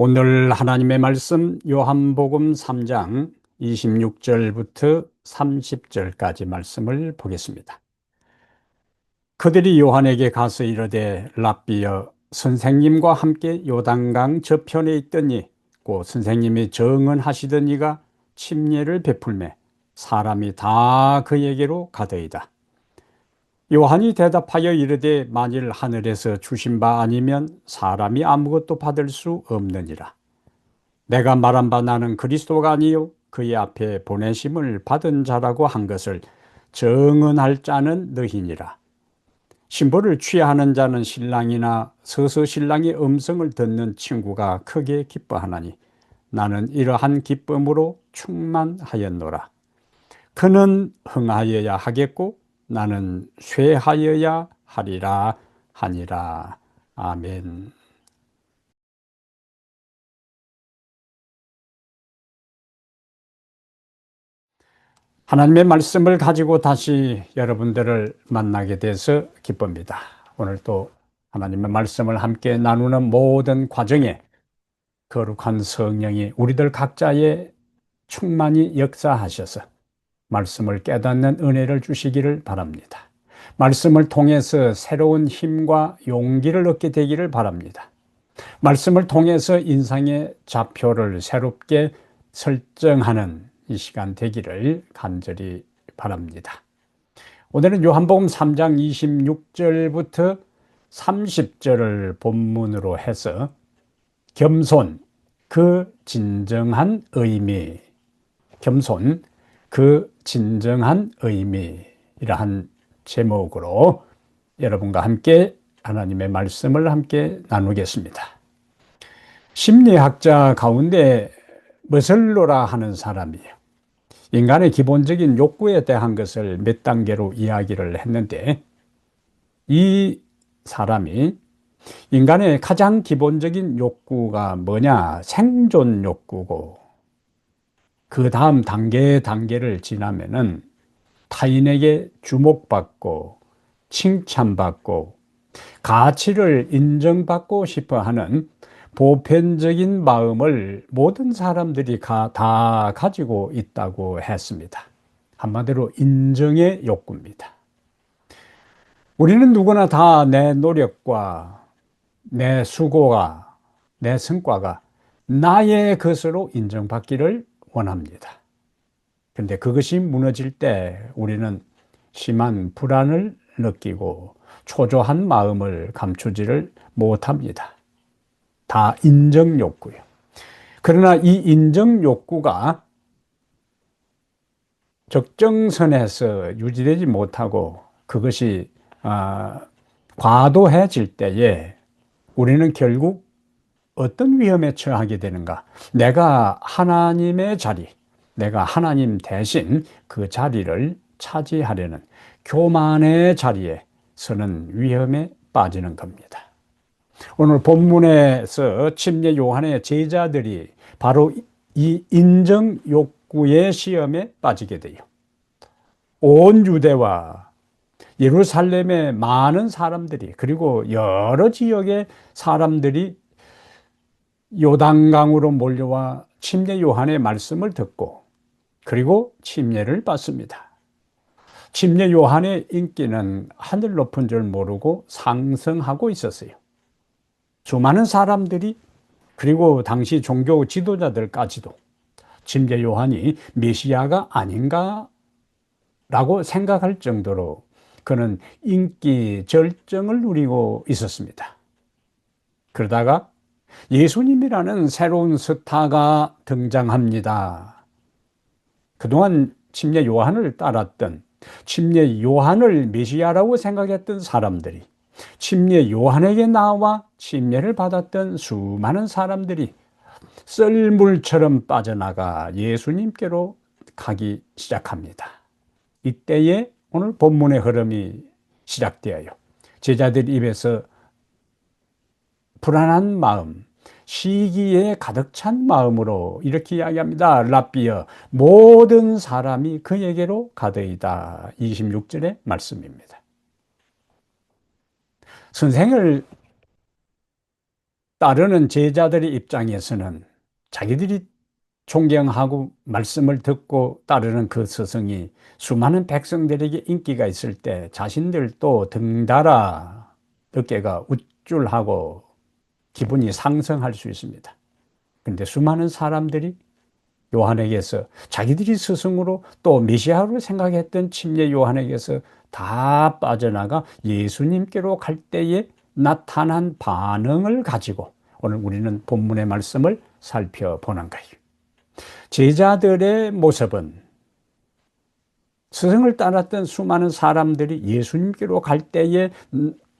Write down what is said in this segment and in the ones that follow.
오늘 하나님의 말씀 요한복음 3장 26절부터 30절까지 말씀을 보겠습니다. 그들이 요한에게 가서 이르되 랍비여 선생님과 함께 요단강 저편에 있더니 곧 선생님이 정언하시더니가 침례를 베풀매 사람이 다 그에게로 가더이다. 요한이 대답하여 이르되 만일 하늘에서 주신 바 아니면 사람이 아무것도 받을 수 없느니라. 내가 말한 바 나는 그리스도가 아니요 그의 앞에 보내심을 받은 자라고 한 것을 정언할 자는 너희니라. 신부를 취하는 자는 신랑이나 서서 신랑의 음성을 듣는 친구가 크게 기뻐하나니 나는 이러한 기쁨으로 충만하였노라. 그는 흥하여야 하겠고 나는 쇠하여야 하리라 하니라. 아멘. 하나님의 말씀을 가지고 다시 여러분들을 만나게 돼서 기쁩니다. 오늘 또 하나님의 말씀을 함께 나누는 모든 과정에 거룩한 성령이 우리들 각자의 충만히 역사하셔서 말씀을 깨닫는 은혜를 주시기를 바랍니다. 말씀을 통해서 새로운 힘과 용기를 얻게 되기를 바랍니다. 말씀을 통해서 인생의 좌표를 새롭게 설정하는 이 시간 되기를 간절히 바랍니다. 오늘은 요한복음 3장 26절부터 30절을 본문으로 해서 겸손, 그 진정한 의미, 겸손, 그 진정한 의미이라한 제목으로 여러분과 함께 하나님의 말씀을 함께 나누겠습니다. 심리학자 가운데 머슬로라 하는 사람이에요. 인간의 기본적인 욕구에 대한 것을 몇 단계로 이야기를 했는데 이 사람이 인간의 가장 기본적인 욕구가 뭐냐? 생존 욕구고 그 다음 단계를 지나면은 타인에게 주목받고 칭찬받고 가치를 인정받고 싶어 하는 보편적인 마음을 모든 사람들이 다 가지고 있다고 했습니다. 한마디로 인정의 욕구입니다. 우리는 누구나 다 내 노력과 내 수고가, 내 성과가 나의 것으로 인정받기를 원합니다. 그런데 그것이 무너질 때 우리는 심한 불안을 느끼고 초조한 마음을 감추지를 못합니다. 다 인정 욕구요. 그러나 이 인정 욕구가 적정선에서 유지되지 못하고 그것이 과도해질 때에 우리는 결국 어떤 위험에 처하게 되는가? 내가 하나님의 자리, 내가 하나님 대신 그 자리를 차지하려는 교만의 자리에 서는 위험에 빠지는 겁니다. 오늘 본문에서 침례 요한의 제자들이 바로 이 인정 욕구의 시험에 빠지게 돼요. 온 유대와 예루살렘의 많은 사람들이 그리고 여러 지역의 사람들이 요단강으로 몰려와 침례 요한의 말씀을 듣고 그리고 침례를 받습니다. 침례 요한의 인기는 하늘 높은 줄 모르고 상승하고 있었어요. 수많은 사람들이 그리고 당시 종교 지도자들까지도 침례 요한이 메시아가 아닌가라고 생각할 정도로 그는 인기 절정을 누리고 있었습니다. 그러다가 예수님이라는 새로운 스타가 등장합니다. 그동안 침례 요한을 따랐던 침례 요한을 메시아라고 생각했던 사람들이 침례 요한에게 나와 침례를 받았던 수많은 사람들이 썰물처럼 빠져나가 예수님께로 가기 시작합니다. 이때에 오늘 본문의 흐름이 시작되어요. 제자들 입에서 불안한 마음, 시기에 가득 찬 마음으로 이렇게 이야기합니다. 랍비여, 모든 사람이 그에게로 가더이다. 26절의 말씀입니다. 선생을 따르는 제자들의 입장에서는 자기들이 존경하고 말씀을 듣고 따르는 그 스승이 수많은 백성들에게 인기가 있을 때 자신들도 등달아 어깨가 우쭐하고 기분이 상승할 수 있습니다. 그런데 수많은 사람들이 요한에게서 자기들이 스승으로 또 메시아로 생각했던 침례 요한에게서 다 빠져나가 예수님께로 갈 때에 나타난 반응을 가지고 오늘 우리는 본문의 말씀을 살펴보는 거예요. 제자들의 모습은 스승을 따랐던 수많은 사람들이 예수님께로 갈 때에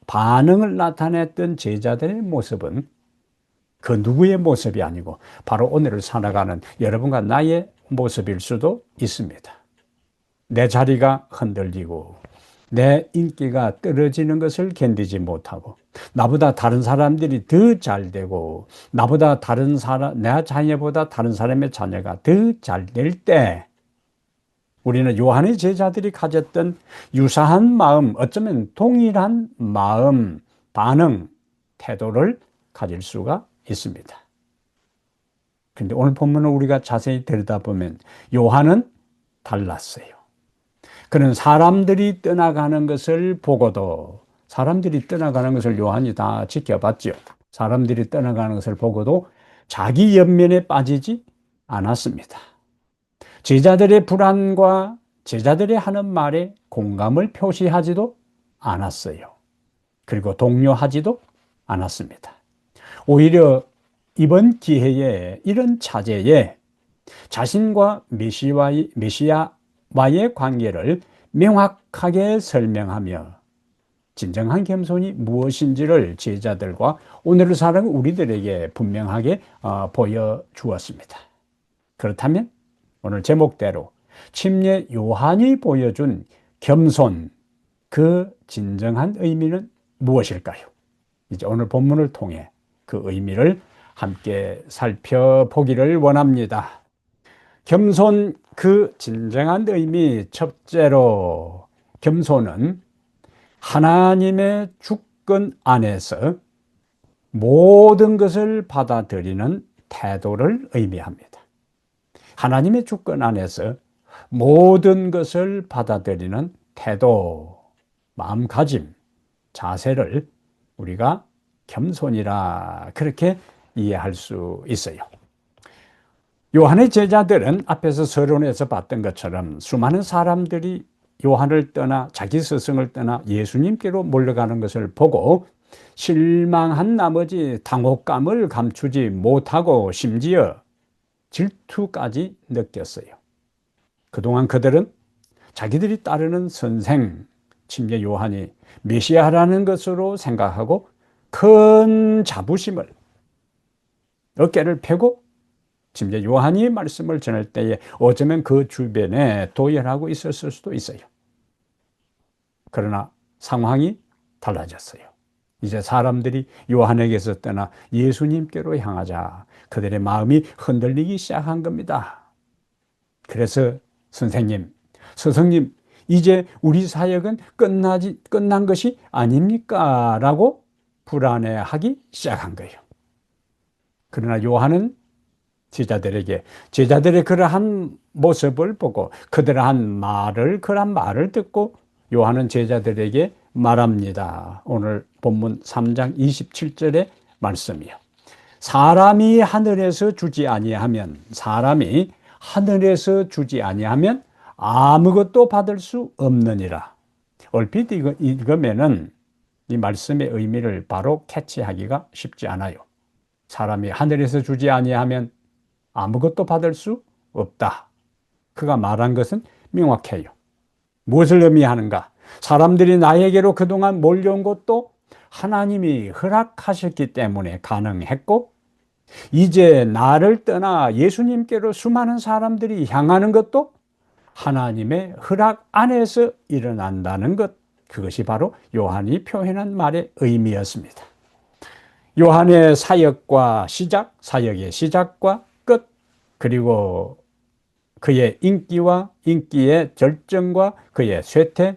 반응을 나타냈던 제자들의 모습은 그 누구의 모습이 아니고 바로 오늘을 살아가는 여러분과 나의 모습일 수도 있습니다. 내 자리가 흔들리고 내 인기가 떨어지는 것을 견디지 못하고 나보다 다른 사람들이 더 잘 되고 나보다 다른 사람, 내 자녀보다 다른 사람의 자녀가 더 잘 될 때 우리는 요한의 제자들이 가졌던 유사한 마음, 어쩌면 동일한 마음, 반응, 태도를 가질 수가 있습니다. 그런데 오늘 본문을 우리가 자세히 들여다보면 요한은 달랐어요. 그는 사람들이 떠나가는 것을 보고도 사람들이 떠나가는 것을 요한이 다 지켜봤죠. 사람들이 떠나가는 것을 보고도 자기 연면에 빠지지 않았습니다. 제자들의 불안과 제자들이 하는 말에 공감을 표시하지도 않았어요. 그리고 동요하지도 않았습니다. 오히려 이번 기회에 이런 차제에 자신과 메시아와의 관계를 명확하게 설명하며 진정한 겸손이 무엇인지를 제자들과 오늘을 살아가는 우리들에게 분명하게 보여주었습니다. 그렇다면 오늘 제목대로 침례 요한이 보여준 겸손, 그 진정한 의미는 무엇일까요? 이제 오늘 본문을 통해 그 의미를 함께 살펴보기를 원합니다. 겸손, 그 진정한 의미, 첫째로 겸손은 하나님의 주권 안에서 모든 것을 받아들이는 태도를 의미합니다. 하나님의 주권 안에서 모든 것을 받아들이는 태도, 마음가짐, 자세를 우리가 겸손이라 그렇게 이해할 수 있어요. 요한의 제자들은 앞에서 서론에서 봤던 것처럼 수많은 사람들이 요한을 떠나 자기 스승을 떠나 예수님께로 몰려가는 것을 보고 실망한 나머지 당혹감을 감추지 못하고 심지어 질투까지 느꼈어요. 그동안 그들은 자기들이 따르는 선생, 침례 요한이 메시아라는 것으로 생각하고 큰 자부심을 어깨를 펴고 침례 요한이 말씀을 전할 때에 어쩌면 그 주변에 도열하고 있었을 수도 있어요. 그러나 상황이 달라졌어요. 이제 사람들이 요한에게서 떠나 예수님께로 향하자 그들의 마음이 흔들리기 시작한 겁니다. 그래서 선생님, 스승님, 이제 우리 사역은 끝난 것이 아닙니까? 라고 불안해하기 시작한 거예요. 그러나 요한은 제자들의 그러한 모습을 보고 그러한 말을 듣고 요한은 제자들에게 말합니다. 오늘 본문 3장 27절의 말씀이요. 사람이 하늘에서 주지 아니하면 아무것도 받을 수 없느니라. 얼핏 읽으면은 이 말씀의 의미를 바로 캐치하기가 쉽지 않아요. 사람이 하늘에서 주지 아니하면 아무것도 받을 수 없다. 그가 말한 것은 명확해요. 무엇을 의미하는가? 사람들이 나에게로 그동안 몰려온 것도 하나님이 허락하셨기 때문에 가능했고, 이제 나를 떠나 예수님께로 수많은 사람들이 향하는 것도 하나님의 허락 안에서 일어난다는 것, 그것이 바로 요한이 표현한 말의 의미였습니다. 요한의 사역의 시작과 끝, 그리고 그의 인기의 절정과 그의 쇠퇴,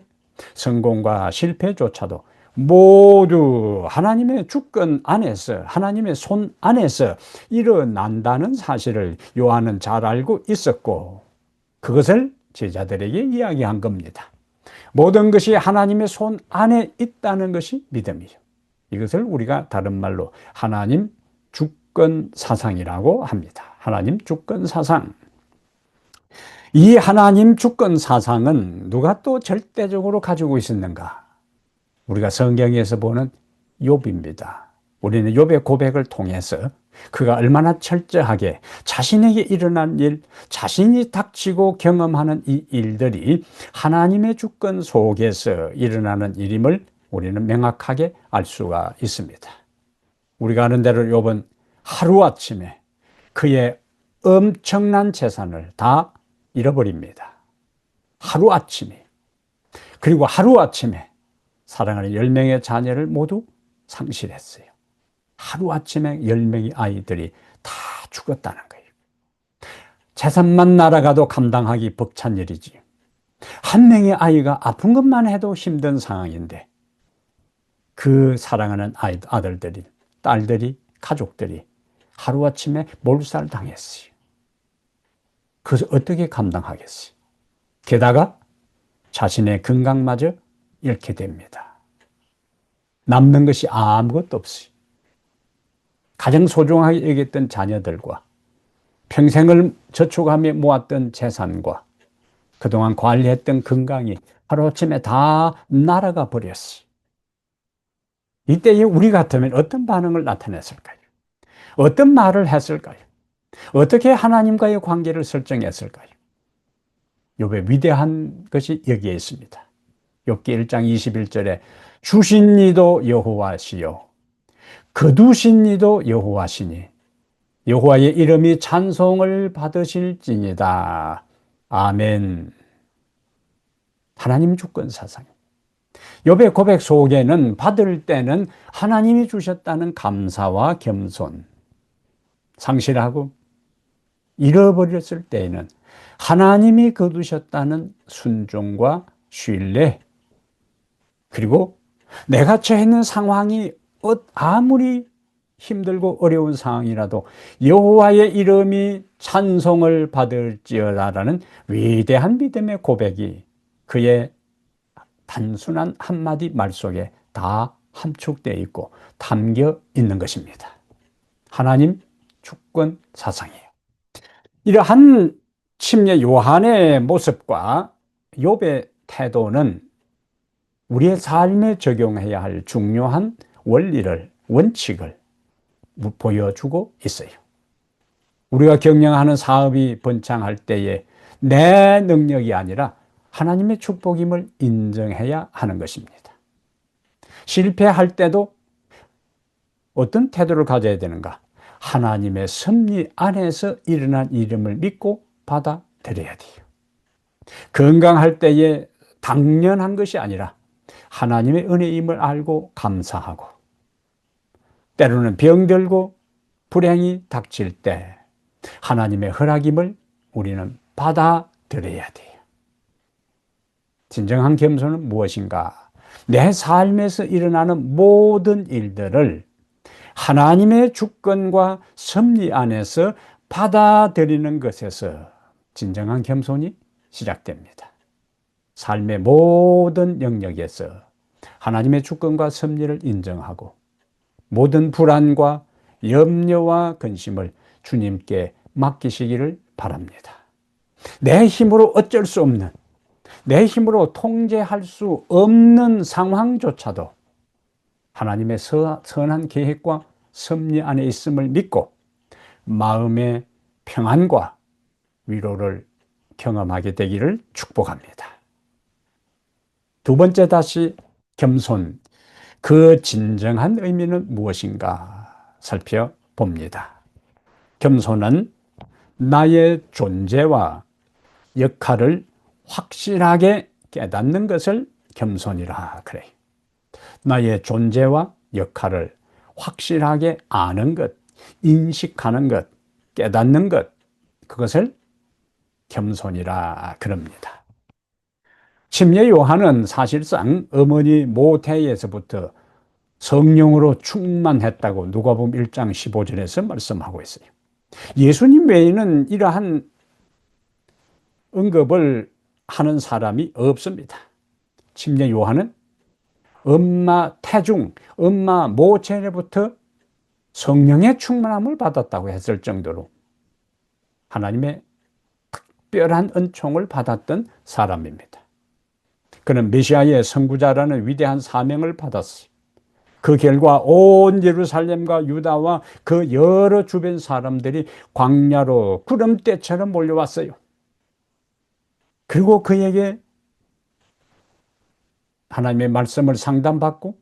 성공과 실패조차도 모두 하나님의 주권 안에서, 하나님의 손 안에서 일어난다는 사실을 요한은 잘 알고 있었고, 그것을 제자들에게 이야기한 겁니다. 모든 것이 하나님의 손 안에 있다는 것이 믿음이죠. 이것을 우리가 다른 말로 하나님 주권 사상이라고 합니다. 하나님 주권 사상. 이 하나님 주권 사상은 누가 또 절대적으로 가지고 있었는가? 우리가 성경에서 보는 욥입니다. 우리는 욥의 고백을 통해서 그가 얼마나 철저하게 자신에게 일어난 일, 자신이 닥치고 경험하는 이 일들이 하나님의 주권 속에서 일어나는 일임을 우리는 명확하게 알 수가 있습니다. 우리가 아는 대로 욥은 하루아침에 그의 엄청난 재산을 다 잃어버립니다. 하루아침에. 그리고 하루아침에 사랑하는 10명의 자녀를 모두 상실했어요. 하루아침에 10명의 아이들이 다 죽었다는 거예요. 재산만 날아가도 감당하기 벅찬 일이지. 한 명의 아이가 아픈 것만 해도 힘든 상황인데 그 사랑하는 아들들이, 딸들이, 가족들이 하루아침에 몰살당했어요. 그것을 어떻게 감당하겠어요? 게다가 자신의 건강마저 잃게 됩니다. 남는 것이 아무것도 없어요. 가장 소중하게 여겼던 자녀들과 평생을 저축하며 모았던 재산과 그동안 관리했던 건강이 하루아침에 다 날아가 버렸어요. 이때에 우리 같으면 어떤 반응을 나타냈을까요? 어떤 말을 했을까요? 어떻게 하나님과의 관계를 설정했을까요? 욥의 위대한 것이 여기에 있습니다. 욥기 1장 21절에 주신 이도 여호와시요 거두신 이도 여호와시니 여호와의 이름이 찬송을 받으실지니다. 아멘. 하나님 주권 사상. 욥의 고백 속에는 받을 때는 하나님이 주셨다는 감사와 겸손, 상실하고 잃어버렸을 때에는 하나님이 거두셨다는 순종과 신뢰, 그리고 내가 처해 있는 상황이 아무리 힘들고 어려운 상황이라도 여호와의 이름이 찬송을 받을지어다라는 위대한 믿음의 고백이 그의 단순한 한마디 말 속에 다 함축되어 있고 담겨 있는 것입니다. 하나님 주권 사상이에요. 이러한 침례 요한의 모습과 욥의 태도는 우리의 삶에 적용해야 할 중요한 원리를, 원칙을 보여주고 있어요. 우리가 경영하는 사업이 번창할 때에 내 능력이 아니라 하나님의 축복임을 인정해야 하는 것입니다. 실패할 때도 어떤 태도를 가져야 되는가? 하나님의 섭리 안에서 일어난 일임을 믿고 받아들여야 돼요. 건강할 때에 당연한 것이 아니라 하나님의 은혜임을 알고 감사하고, 때로는 병들고 불행이 닥칠 때 하나님의 허락임을 우리는 받아들여야 돼요. 진정한 겸손은 무엇인가? 내 삶에서 일어나는 모든 일들을 하나님의 주권과 섭리 안에서 받아들이는 것에서 진정한 겸손이 시작됩니다. 삶의 모든 영역에서 하나님의 주권과 섭리를 인정하고 모든 불안과 염려와 근심을 주님께 맡기시기를 바랍니다. 내 힘으로 어쩔 수 없는, 내 힘으로 통제할 수 없는 상황조차도 하나님의 선한 계획과 섭리 안에 있음을 믿고 마음의 평안과 위로를 경험하게 되기를 축복합니다. 두 번째, 다시 겸손, 그 진정한 의미는 무엇인가 살펴봅니다. 겸손은 나의 존재와 역할을 확실하게 깨닫는 것을 겸손이라 그래요. 나의 존재와 역할을 확실하게 아는 것, 인식하는 것, 깨닫는 것, 그것을 겸손이라 그럽니다. 침례 요한은 사실상 어머니 모태에서부터 성령으로 충만했다고 누가복음 1장 15절에서 말씀하고 있어요. 예수님 외에는 이러한 응급을 하는 사람이 없습니다. 침례 요한은 엄마 태중, 엄마 모체로부터 성령의 충만함을 받았다고 했을 정도로 하나님의 특별한 은총을 받았던 사람입니다. 그는 메시아의 선구자라는 위대한 사명을 받았어요. 그 결과 온 예루살렘과 유다와 그 여러 주변 사람들이 광야로 구름대처럼 몰려왔어요. 그리고 그에게 하나님의 말씀을 상담받고,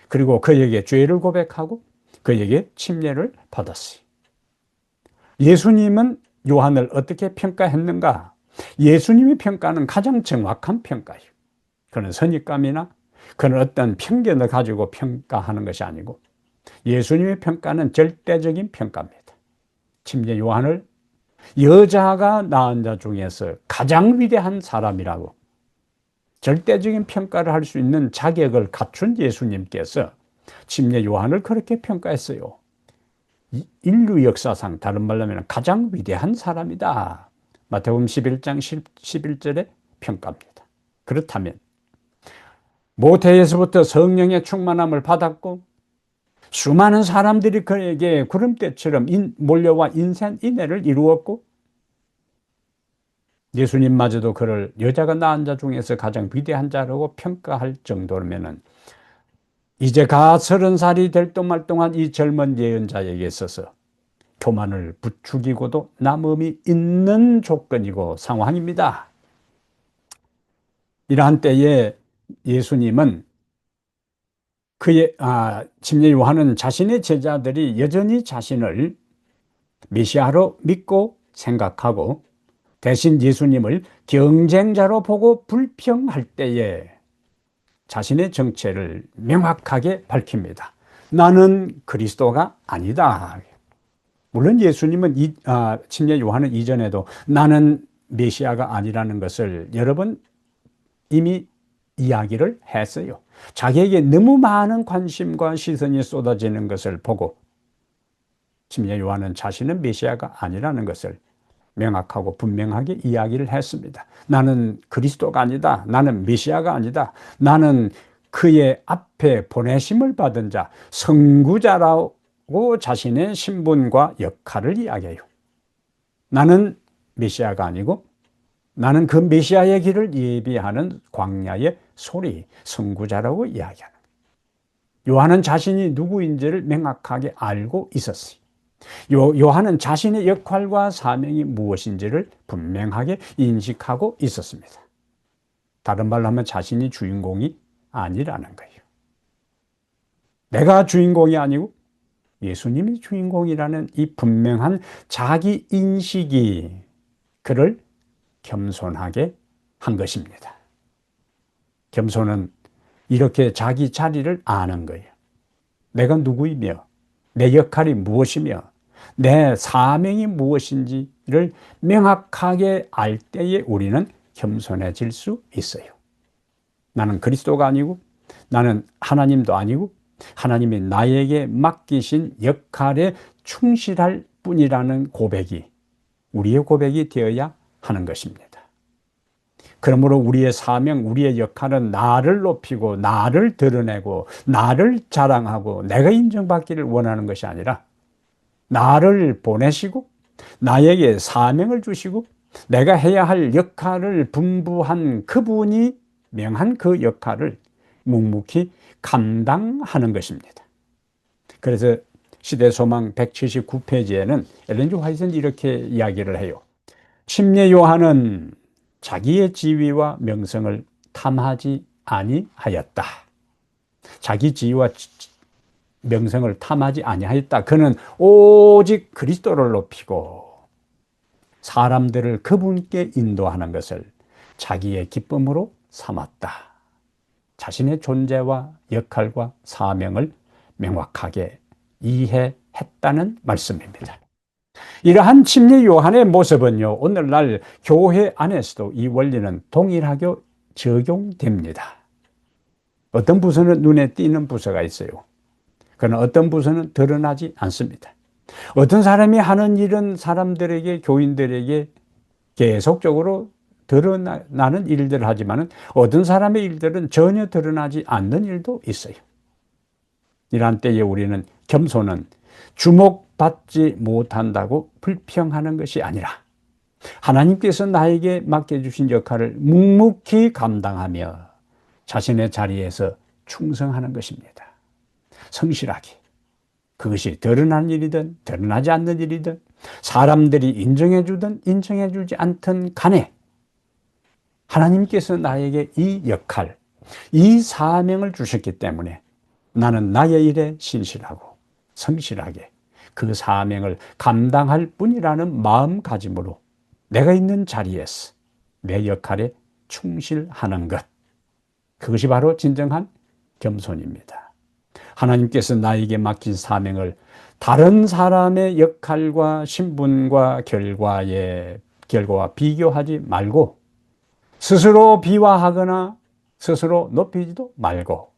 그리고 그에게 죄를 고백하고 그에게 침례를 받았어요. 예수님은 요한을 어떻게 평가했는가? 예수님의 평가는 가장 정확한 평가예요. 그는 선입감이나 그는 어떤 편견을 가지고 평가하는 것이 아니고 예수님의 평가는 절대적인 평가입니다. 침례 요한을 여자가 낳은 자 중에서 가장 위대한 사람이라고 절대적인 평가를 할 수 있는 자격을 갖춘 예수님께서 침례 요한을 그렇게 평가했어요. 인류 역사상 다른 말로 하면 가장 위대한 사람이다. 마태복음 11장 11절의 평가입니다. 그렇다면 모태에서부터 성령의 충만함을 받았고 수많은 사람들이 그에게 구름대처럼 몰려와 인생인해를 이루었고 예수님마저도 그를 여자가 낳은 자 중에서 가장 위대한 자라고 평가할 정도면은 이제 가 30살이 될 동안 이 젊은 예언자에게 있어서 교만을 부추기고도 남음이 있는 조건이고 상황입니다. 이러한 때에 예수님은 침례 요한은 자신의 제자들이 여전히 자신을 메시아로 믿고 생각하고 대신 예수님을 경쟁자로 보고 불평할 때에 자신의 정체를 명확하게 밝힙니다. 나는 그리스도가 아니다. 물론 예수님은 침례 요한은 이전에도 나는 메시아가 아니라는 것을 여러 번 이미 이야기를 했어요. 자기에게 너무 많은 관심과 시선이 쏟아지는 것을 보고 침례 요한은 자신은 메시아가 아니라는 것을 명확하고 분명하게 이야기를 했습니다. 나는 그리스도가 아니다. 나는 메시아가 아니다. 나는 그의 앞에 보내심을 받은 자, 선구자라고 자신의 신분과 역할을 이야기해요. 나는 메시아가 아니고 나는 그 메시아의 길을 예비하는 광야의 소리, 선구자라고 이야기하는 거예요. 요한은 자신이 누구인지를 명확하게 알고 있었어요. 요한은 자신의 역할과 사명이 무엇인지를 분명하게 인식하고 있었습니다. 다른 말로 하면 자신이 주인공이 아니라는 거예요. 내가 주인공이 아니고 예수님이 주인공이라는 이 분명한 자기 인식이 그를 겸손하게 한 것입니다. 겸손은 이렇게 자기 자리를 아는 거예요. 내가 누구이며 내 역할이 무엇이며 내 사명이 무엇인지를 명확하게 알 때에 우리는 겸손해질 수 있어요. 나는 그리스도가 아니고 나는 하나님도 아니고 하나님이 나에게 맡기신 역할에 충실할 뿐이라는 고백이 우리의 고백이 되어야 하는 것입니다. 그러므로 우리의 사명, 우리의 역할은 나를 높이고 나를 드러내고 나를 자랑하고 내가 인정받기를 원하는 것이 아니라 나를 보내시고 나에게 사명을 주시고 내가 해야 할 역할을 분부한 그분이 명한 그 역할을 묵묵히 감당하는 것입니다. 그래서 시대소망 179페이지에는 엘렌 지 화이트는 이렇게 이야기를 해요. 침례 요한은 자기의 지위와 명성을 탐하지 아니하였다. 자기 지위와 명성을 탐하지 아니하였다. 그는 오직 그리스도를 높이고 사람들을 그분께 인도하는 것을 자기의 기쁨으로 삼았다. 자신의 존재와 역할과 사명을 명확하게 이해했다는 말씀입니다. 이러한 침례 요한의 모습은요, 오늘날 교회 안에서도 이 원리는 동일하게 적용됩니다. 어떤 부서는 눈에 띄는 부서가 있어요. 그러나 어떤 부서는 드러나지 않습니다. 어떤 사람이 하는 일은 사람들에게, 교인들에게 계속적으로 드러나는 일들을 하지만 어떤 사람의 일들은 전혀 드러나지 않는 일도 있어요. 이러한 때에 우리는 겸손은 주목받지 못한다고 불평하는 것이 아니라 하나님께서 나에게 맡겨주신 역할을 묵묵히 감당하며 자신의 자리에서 충성하는 것입니다. 성실하게. 그것이 드러난 일이든 드러나지 않는 일이든 사람들이 인정해주든 인정해주지 않든 간에 하나님께서 나에게 이 역할, 이 사명을 주셨기 때문에 나는 나의 일에 신실하고 성실하게 그 사명을 감당할 뿐이라는 마음가짐으로 내가 있는 자리에서 내 역할에 충실하는 것. 그것이 바로 진정한 겸손입니다. 하나님께서 나에게 맡긴 사명을 다른 사람의 역할과 신분과 결과와 비교하지 말고 스스로 비하하거나 스스로 높이지도 말고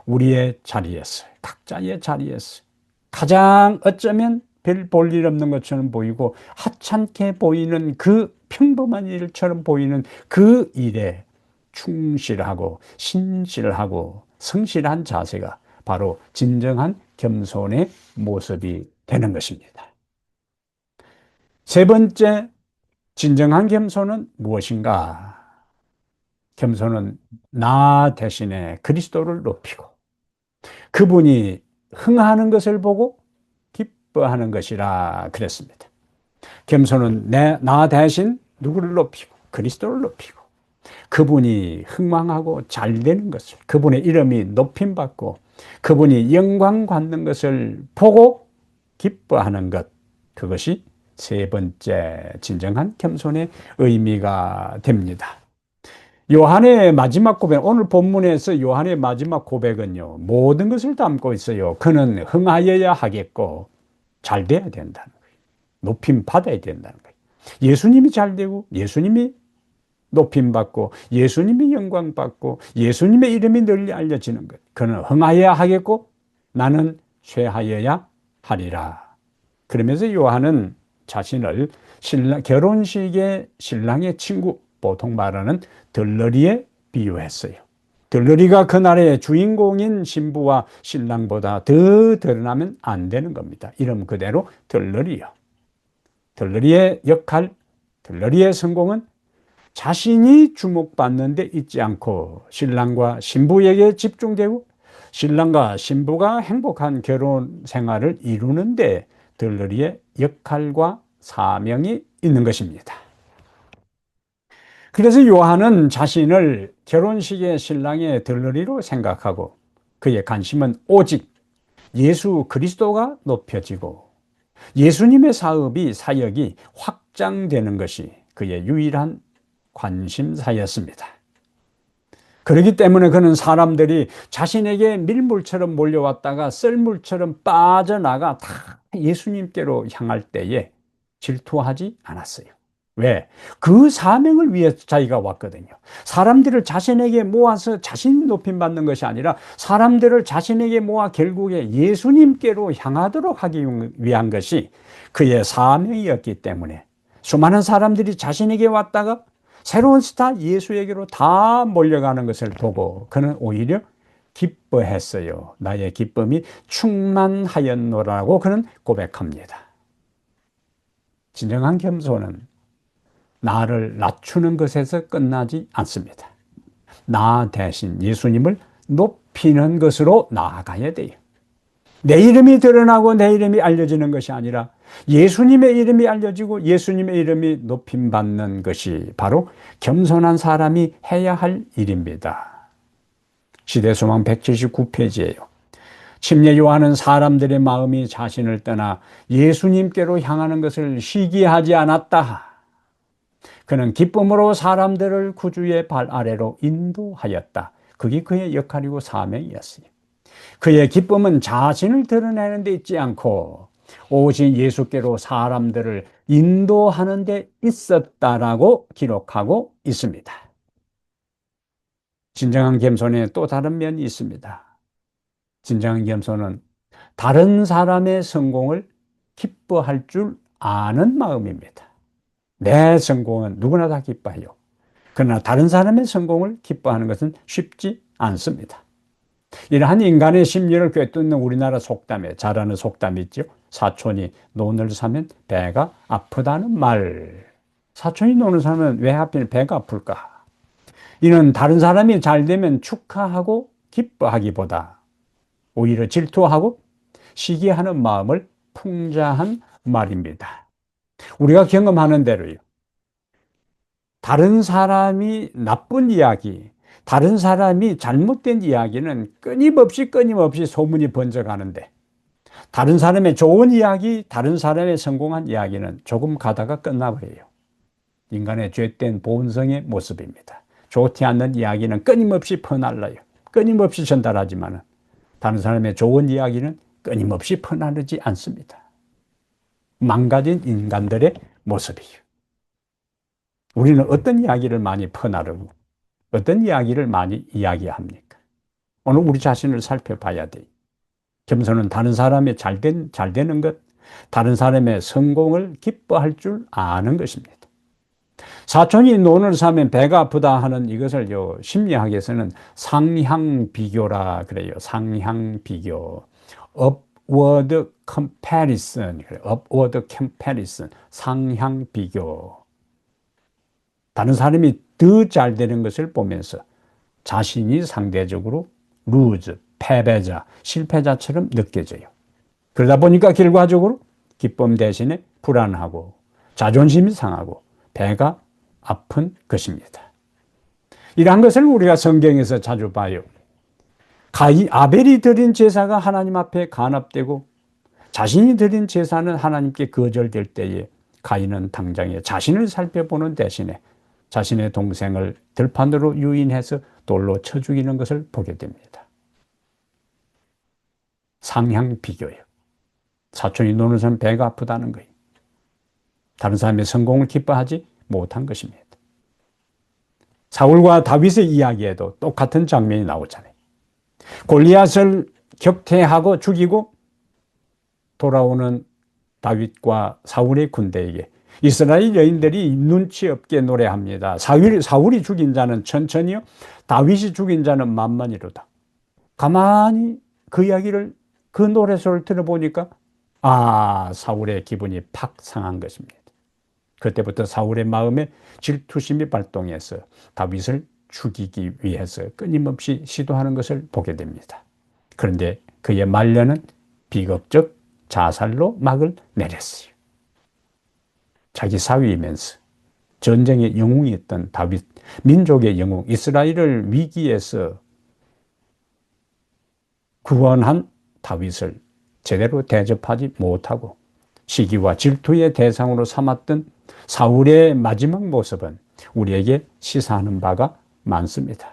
우리의 자리에서, 각자의 자리에서 가장 어쩌면 별 볼 일 없는 것처럼 보이고 하찮게 보이는 그 평범한 일처럼 보이는 그 일에 충실하고 신실하고 성실한 자세가 바로 진정한 겸손의 모습이 되는 것입니다. 세 번째, 진정한 겸손은 무엇인가? 겸손은 나 대신에 그리스도를 높이고 그분이 흥하는 것을 보고 기뻐하는 것이라 그랬습니다. 겸손은 나 대신 누구를 높이고 그리스도를 높이고 그분이 흥망하고 잘 되는 것을, 그분의 이름이 높임받고 그분이 영광 받는 것을 보고 기뻐하는 것, 그것이 세 번째 진정한 겸손의 의미가 됩니다. 요한의 마지막 고백, 오늘 본문에서 요한의 마지막 고백은요, 모든 것을 담고 있어요. 그는 흥하여야 하겠고 잘 돼야 된다는 거예요. 높임 받아야 된다는 거예요. 예수님이 잘 되고 예수님이 높임 받고 예수님이 영광 받고 예수님의 이름이 널리 알려지는 것. 그는 흥하여야 하겠고 나는 쇠하여야 하리라. 그러면서 요한은 자신을 결혼식의 신랑의 친구, 보통 말하는 들러리에 비유했어요. 들러리가 그날의 주인공인 신부와 신랑보다 더 드러나면 안 되는 겁니다. 이름 그대로 들러리요. 들러리의 역할, 들러리의 성공은 자신이 주목받는 데 있지 않고 신랑과 신부에게 집중되고 신랑과 신부가 행복한 결혼 생활을 이루는 데 들러리의 역할과 사명이 있는 것입니다. 그래서 요한은 자신을 결혼식의 신랑의 들러리로 생각하고 그의 관심은 오직 예수 그리스도가 높여지고 예수님의 사역이 확장되는 것이 그의 유일한 관심사였습니다. 그렇기 때문에 그는 사람들이 자신에게 밀물처럼 몰려왔다가 썰물처럼 빠져나가 다 예수님께로 향할 때에 질투하지 않았어요. 왜? 그 사명을 위해 자기가 왔거든요. 사람들을 자신에게 모아서 자신이 높임받는 것이 아니라 사람들을 자신에게 모아 결국에 예수님께로 향하도록 하기 위한 것이 그의 사명이었기 때문에 수많은 사람들이 자신에게 왔다가 새로운 스타 예수에게로 다 몰려가는 것을 보고 그는 오히려 기뻐했어요. 나의 기쁨이 충만하였노라고 그는 고백합니다. 진정한 겸손은 나를 낮추는 것에서 끝나지 않습니다. 나 대신 예수님을 높이는 것으로 나아가야 돼요. 내 이름이 드러나고 내 이름이 알려지는 것이 아니라 예수님의 이름이 알려지고 예수님의 이름이 높임받는 것이 바로 겸손한 사람이 해야 할 일입니다. 시대소망 179페이지예요. 침례 요한은 사람들의 마음이 자신을 떠나 예수님께로 향하는 것을 시기하지 않았다. 그는 기쁨으로 사람들을 구주의 발 아래로 인도하였다. 그게 그의 역할이고 사명이었어요. 그의 기쁨은 자신을 드러내는 데 있지 않고 오직 예수께로 사람들을 인도하는 데 있었다라고 기록하고 있습니다. 진정한 겸손에 또 다른 면이 있습니다. 진정한 겸손은 다른 사람의 성공을 기뻐할 줄 아는 마음입니다. 내 성공은 누구나 다 기뻐해요. 그러나 다른 사람의 성공을 기뻐하는 것은 쉽지 않습니다. 이러한 인간의 심리를 꿰뚫는 우리나라 속담에 잘 아는 속담이 있죠. 사촌이 논을 사면 배가 아프다는 말. 사촌이 논을 사면 왜 하필 배가 아플까? 이는 다른 사람이 잘 되면 축하하고 기뻐하기보다 오히려 질투하고 시기하는 마음을 풍자한 말입니다. 우리가 경험하는 대로요. 다른 사람이 나쁜 이야기, 다른 사람이 잘못된 이야기는 끊임없이 소문이 번져가는데, 다른 사람의 좋은 이야기, 다른 사람의 성공한 이야기는 조금 가다가 끝나버려요. 인간의 죄된 본성의 모습입니다. 좋지 않는 이야기는 끊임없이 퍼날라요. 끊임없이 전달하지만 다른 사람의 좋은 이야기는 끊임없이 퍼나르지 않습니다. 망가진 인간들의 모습이에요. 우리는 어떤 이야기를 많이 퍼나르고 어떤 이야기를 많이 이야기합니까? 오늘 우리 자신을 살펴봐야 돼요. 겸손은 다른 사람의 잘 되는 것, 다른 사람의 성공을 기뻐할 줄 아는 것입니다. 사촌이 논을 사면 배가 아프다 하는 이것을 심리학에서는 상향 비교라 그래요. 상향 비교. upward comparison. upward comparison. 상향 비교. 다른 사람이 더 잘 되는 것을 보면서 자신이 상대적으로 lose, 패배자, 실패자처럼 느껴져요. 그러다 보니까 결과적으로 기쁨 대신에 불안하고 자존심이 상하고 배가 아픈 것입니다. 이러한 것을 우리가 성경에서 자주 봐요. 아벨이 드린 제사가 하나님 앞에 간합되고 자신이 드린 제사는 하나님께 거절될 때에 가인은 당장에 자신을 살펴보는 대신에 자신의 동생을 들판으로 유인해서 돌로 쳐 죽이는 것을 보게 됩니다. 상향 비교예요. 사촌이 노는 사람 배가 아프다는 거예요. 다른 사람의 성공을 기뻐하지 못한 것입니다. 사울과 다윗의 이야기에도 똑같은 장면이 나오잖아요. 골리앗을 격퇴하고 죽이고 돌아오는 다윗과 사울의 군대에게 이스라엘 여인들이 눈치 없게 노래합니다. 사울이 죽인 자는 천천히요, 다윗이 죽인 자는 만만이로다. 가만히 그 이야기를, 그 노래소리를 들어보니까 사울의 기분이 팍 상한 것입니다. 그때부터 사울의 마음에 질투심이 발동해서 다윗을 죽이기 위해서 끊임없이 시도하는 것을 보게 됩니다. 그런데 그의 말년은 비극적 자살로 막을 내렸어요. 자기 사위이면서 전쟁의 영웅이었던 다윗, 민족의 영웅, 이스라엘을 위기에서 구원한 다윗을 제대로 대접하지 못하고 시기와 질투의 대상으로 삼았던 사울의 마지막 모습은 우리에게 시사하는 바가 많습니다.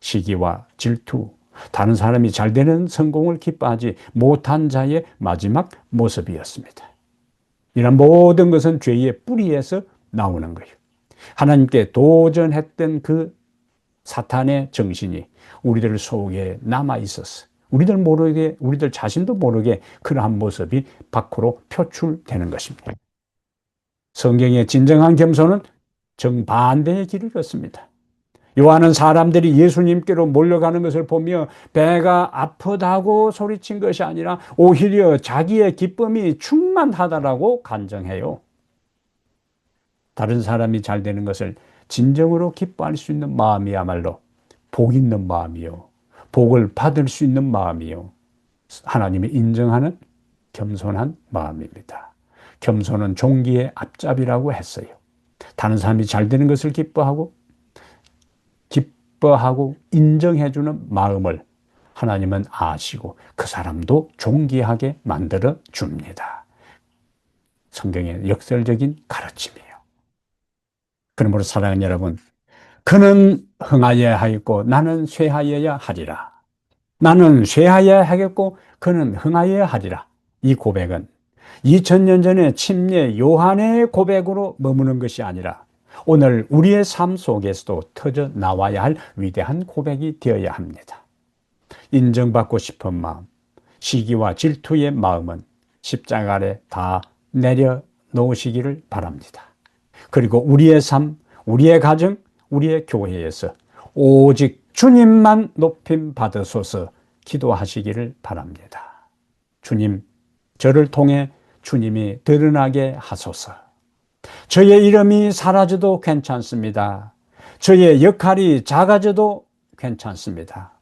시기와 질투, 다른 사람이 잘 되는 성공을 기뻐하지 못한 자의 마지막 모습이었습니다. 이런 모든 것은 죄의 뿌리에서 나오는 거예요. 하나님께 도전했던 그 사탄의 정신이 우리들 속에 남아 있었어. 우리들 자신도 모르게 그러한 모습이 밖으로 표출되는 것입니다. 성경의 진정한 겸손은 정반대의 길을 걷습니다. 요한은 사람들이 예수님께로 몰려가는 것을 보며 배가 아프다고 소리친 것이 아니라 오히려 자기의 기쁨이 충만하다라고 간증해요. 다른 사람이 잘 되는 것을 진정으로 기뻐할 수 있는 마음이야말로 복 있는 마음이요, 복을 받을 수 있는 마음이요, 하나님이 인정하는 겸손한 마음입니다. 겸손은 종기의 앞잡이라고 했어요. 다른 사람이 잘 되는 것을 기뻐하고 인정해주는 마음을 하나님은 아시고 그 사람도 존귀하게 만들어 줍니다. 성경의 역설적인 가르침이에요. 그러므로 사랑하는 여러분, 그는 흥하여야 하겠고 나는 쇠하여야 하리라. 나는 쇠하여야 하겠고 그는 흥하여야 하리라. 이 고백은 2000년 전에 침례 요한의 고백으로 머무는 것이 아니라 오늘 우리의 삶 속에서도 터져 나와야 할 위대한 고백이 되어야 합니다. 인정받고 싶은 마음, 시기와 질투의 마음은 십자가 아래 다 내려놓으시기를 바랍니다. 그리고 우리의 삶, 우리의 가정, 우리의 교회에서 오직 주님만 높임 받으소서 기도하시기를 바랍니다. 주님, 저를 통해 주님이 드러나게 하소서. 저의 이름이 사라져도 괜찮습니다. 저의 역할이 작아져도 괜찮습니다.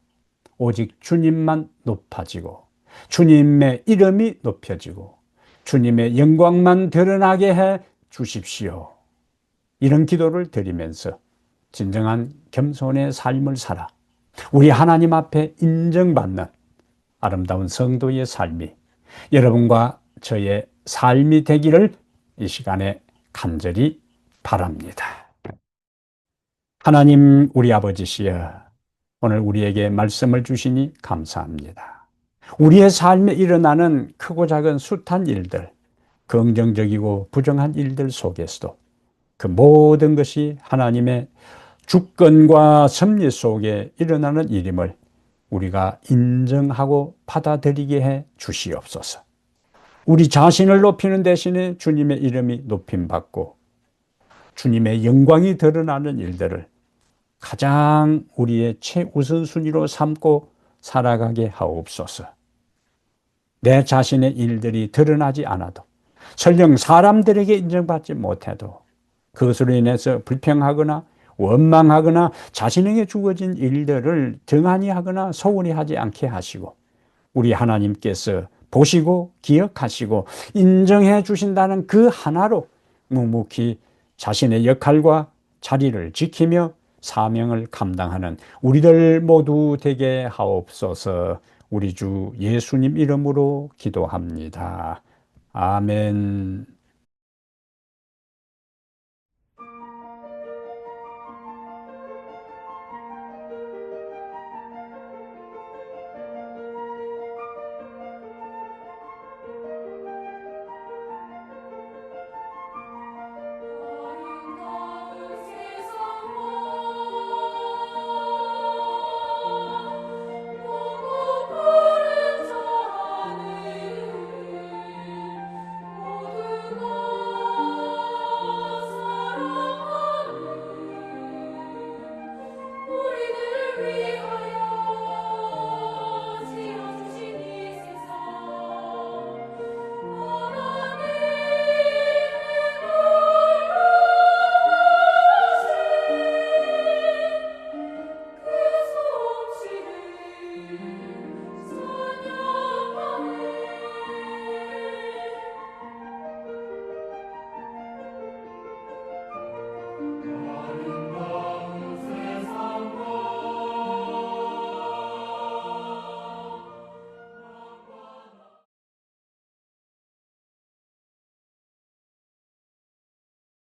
오직 주님만 높아지고 주님의 이름이 높여지고 주님의 영광만 드러나게 해 주십시오. 이런 기도를 드리면서 진정한 겸손의 삶을 살아 우리 하나님 앞에 인정받는 아름다운 성도의 삶이 여러분과 저의 삶이 되기를 이 시간에 간절히 바랍니다. 하나님 우리 아버지시여, 오늘 우리에게 말씀을 주시니 감사합니다. 우리의 삶에 일어나는 크고 작은 숱한 일들, 긍정적이고 부정한 일들 속에서도 그 모든 것이 하나님의 주권과 섭리 속에 일어나는 일임을 우리가 인정하고 받아들이게 해 주시옵소서. 우리 자신을 높이는 대신에 주님의 이름이 높임받고 주님의 영광이 드러나는 일들을 가장 우리의 최우선순위로 삼고 살아가게 하옵소서. 내 자신의 일들이 드러나지 않아도, 설령 사람들에게 인정받지 못해도 그것으로 인해서 불평하거나 원망하거나 자신에게 주어진 일들을 등한히 하거나 소홀히 하지 않게 하시고, 우리 하나님께서 보시고 기억하시고 인정해 주신다는 그 하나로 묵묵히 자신의 역할과 자리를 지키며 사명을 감당하는 우리들 모두 되게 하옵소서. 우리 주 예수님 이름으로 기도합니다. 아멘.